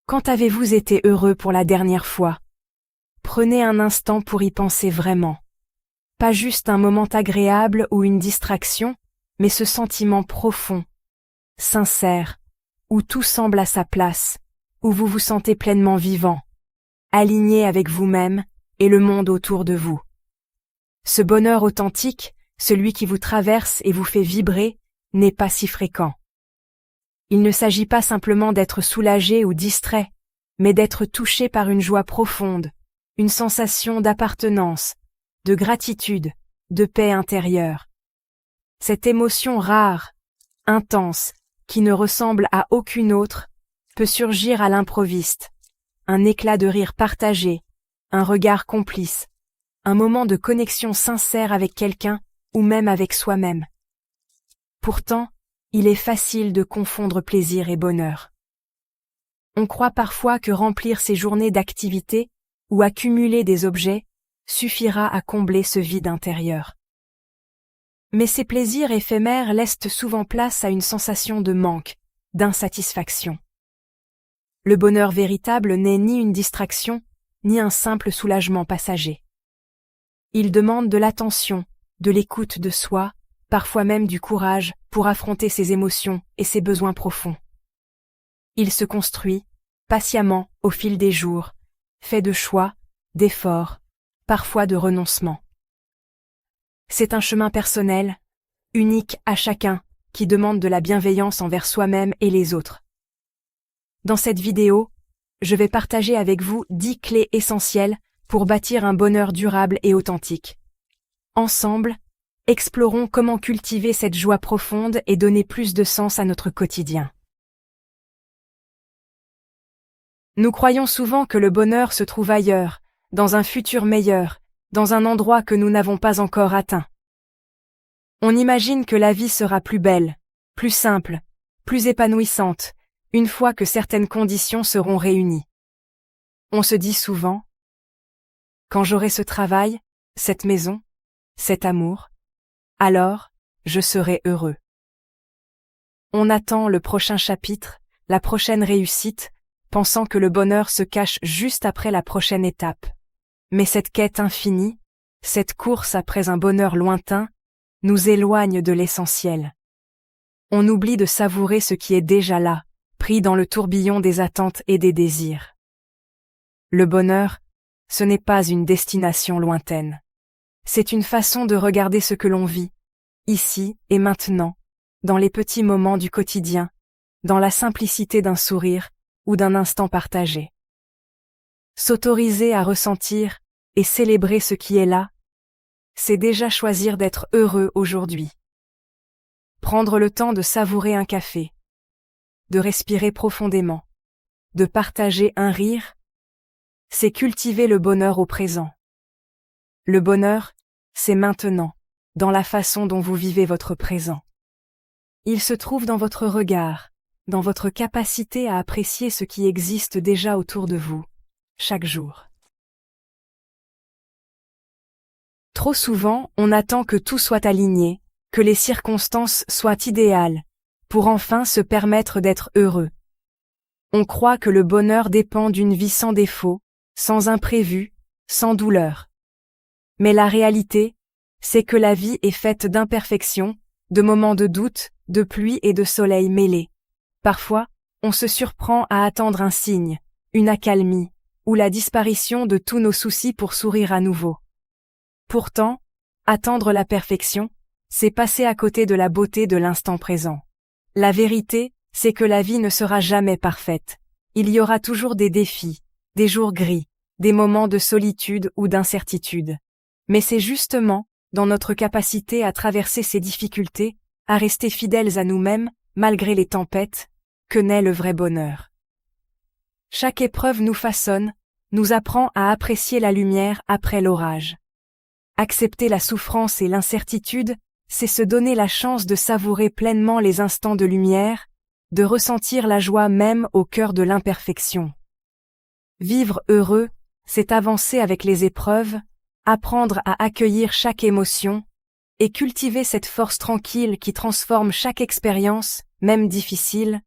Quand avez-vous été heureux pour la dernière fois? Prenez un instant pour y penser vraiment. Pas juste un moment agréable ou une distraction, mais ce sentiment profond, sincère, où tout semble à sa place, où vous vous sentez pleinement vivant, aligné avec vous-même et le monde autour de vous. Ce bonheur authentique, celui qui vous traverse et vous fait vibrer, n'est pas si fréquent. Il ne s'agit pas simplement d'être soulagé ou distrait, mais d'être touché par une joie profonde, une sensation d'appartenance, de gratitude, de paix intérieure. Cette émotion rare, intense, qui ne ressemble à aucune autre, peut surgir à l'improviste. Un éclat de rire partagé, un regard complice, un moment de connexion sincère avec quelqu'un ou même avec soi-même. Pourtant, il est facile de confondre plaisir et bonheur. On croit parfois que remplir ses journées d'activités ou accumuler des objets suffira à combler ce vide intérieur. Mais ces plaisirs éphémères laissent souvent place à une sensation de manque, d'insatisfaction. Le bonheur véritable n'est ni une distraction, ni un simple soulagement passager. Il demande de l'attention, de l'écoute de soi, parfois même du courage pour affronter ses émotions et ses besoins profonds. Il se construit, patiemment, au fil des jours, fait de choix, d'efforts, parfois de renoncements. C'est un chemin personnel, unique à chacun, qui demande de la bienveillance envers soi-même et les autres. Dans cette vidéo, je vais partager avec vous 10 clés essentielles pour bâtir un bonheur durable et authentique. Ensemble, explorons comment cultiver cette joie profonde et donner plus de sens à notre quotidien. Nous croyons souvent que le bonheur se trouve ailleurs, dans un futur meilleur, dans un endroit que nous n'avons pas encore atteint. On imagine que la vie sera plus belle, plus simple, plus épanouissante, une fois que certaines conditions seront réunies. On se dit souvent, quand j'aurai ce travail, cette maison, cet amour, alors, je serai heureux. On attend le prochain chapitre, la prochaine réussite, pensant que le bonheur se cache juste après la prochaine étape. Mais cette quête infinie, cette course après un bonheur lointain, nous éloigne de l'essentiel. On oublie de savourer ce qui est déjà là, pris dans le tourbillon des attentes et des désirs. Le bonheur, ce n'est pas une destination lointaine. C'est une façon de regarder ce que l'on vit, ici et maintenant, dans les petits moments du quotidien, dans la simplicité d'un sourire ou d'un instant partagé. S'autoriser à ressentir et célébrer ce qui est là, c'est déjà choisir d'être heureux aujourd'hui. Prendre le temps de savourer un café, de respirer profondément, de partager un rire, c'est cultiver le bonheur au présent. Le bonheur, c'est maintenant, dans la façon dont vous vivez votre présent. Il se trouve dans votre regard, dans votre capacité à apprécier ce qui existe déjà autour de vous, chaque jour. Trop souvent, on attend que tout soit aligné, que les circonstances soient idéales, pour enfin se permettre d'être heureux. On croit que le bonheur dépend d'une vie sans défaut, sans imprévu, sans douleur. Mais la réalité, c'est que la vie est faite d'imperfections, de moments de doute, de pluie et de soleil mêlés. Parfois, on se surprend à attendre un signe, une accalmie, ou la disparition de tous nos soucis pour sourire à nouveau. Pourtant, attendre la perfection, c'est passer à côté de la beauté de l'instant présent. La vérité, c'est que la vie ne sera jamais parfaite. Il y aura toujours des défis, des jours gris, des moments de solitude ou d'incertitude. Mais c'est justement, dans notre capacité à traverser ces difficultés, à rester fidèles à nous-mêmes, malgré les tempêtes, que naît le vrai bonheur. Chaque épreuve nous façonne, nous apprend à apprécier la lumière après l'orage. Accepter la souffrance et l'incertitude, c'est se donner la chance de savourer pleinement les instants de lumière, de ressentir la joie même au cœur de l'imperfection. Vivre heureux, c'est avancer avec les épreuves, apprendre à accueillir chaque émotion, et cultiver cette force tranquille qui transforme chaque expérience, même difficile,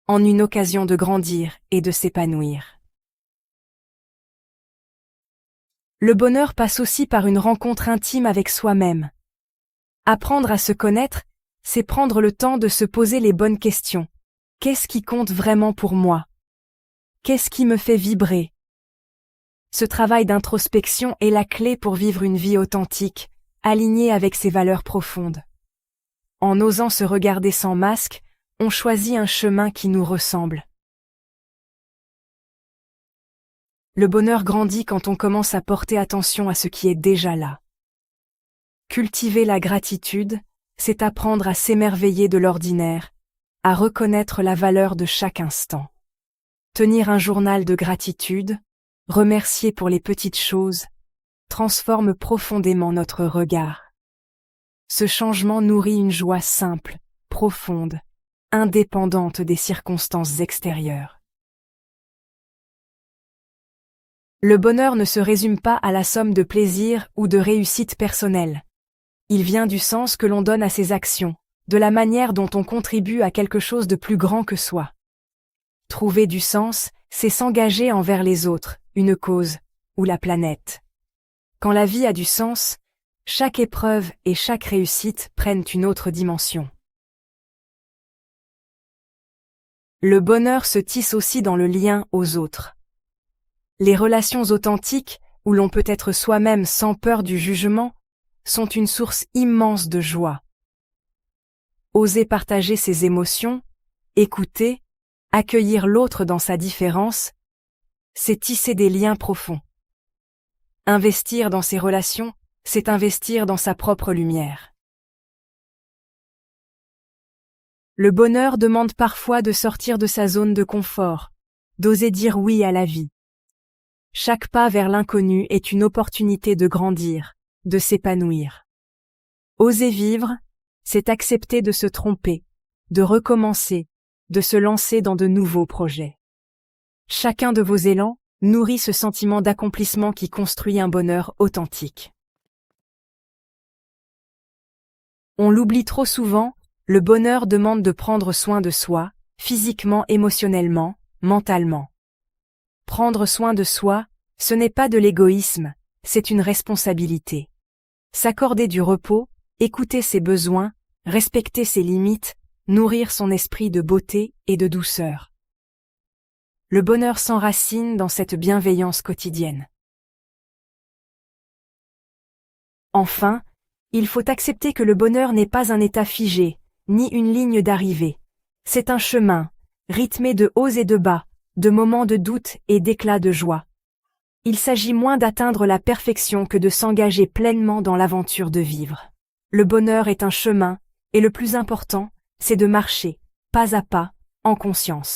en une occasion de grandir et de s'épanouir. Le bonheur passe aussi par une rencontre intime avec soi-même. Apprendre à se connaître, c'est prendre le temps de se poser les bonnes questions. Qu'est-ce qui compte vraiment pour moi? Qu'est-ce qui me fait vibrer? Ce travail d'introspection est la clé pour vivre une vie authentique, alignée avec ses valeurs profondes. En osant se regarder sans masque, on choisit un chemin qui nous ressemble. Le bonheur grandit quand on commence à porter attention à ce qui est déjà là. Cultiver la gratitude, c'est apprendre à s'émerveiller de l'ordinaire, à reconnaître la valeur de chaque instant. Tenir un journal de gratitude, remercier pour les petites choses, transforme profondément notre regard. Ce changement nourrit une joie simple, profonde, indépendante des circonstances extérieures. Le bonheur ne se résume pas à la somme de plaisirs ou de réussites personnelles. Il vient du sens que l'on donne à ses actions, de la manière dont on contribue à quelque chose de plus grand que soi. Trouver du sens, c'est s'engager envers les autres, une cause, ou la planète. Quand la vie a du sens, chaque épreuve et chaque réussite prennent une autre dimension. Le bonheur se tisse aussi dans le lien aux autres. Les relations authentiques, où l'on peut être soi-même sans peur du jugement, sont une source immense de joie. Oser partager ses émotions, écouter, accueillir l'autre dans sa différence, c'est tisser des liens profonds. Investir dans ses relations, c'est investir dans sa propre lumière. Le bonheur demande parfois de sortir de sa zone de confort, d'oser dire oui à la vie. Chaque pas vers l'inconnu est une opportunité de grandir, de s'épanouir. Oser vivre, c'est accepter de se tromper, de recommencer, de se lancer dans de nouveaux projets. Chacun de vos élans nourrit ce sentiment d'accomplissement qui construit un bonheur authentique. On l'oublie trop souvent, le bonheur demande de prendre soin de soi, physiquement, émotionnellement, mentalement. Prendre soin de soi, ce n'est pas de l'égoïsme, c'est une responsabilité. S'accorder du repos, écouter ses besoins, respecter ses limites, nourrir son esprit de beauté et de douceur. Le bonheur s'enracine dans cette bienveillance quotidienne. Enfin, il faut accepter que le bonheur n'est pas un état figé, ni une ligne d'arrivée. C'est un chemin, rythmé de hauts et de bas, de moments de doute et d'éclats de joie. Il s'agit moins d'atteindre la perfection que de s'engager pleinement dans l'aventure de vivre. Le bonheur est un chemin, et le plus important, c'est de marcher, pas à pas, en conscience.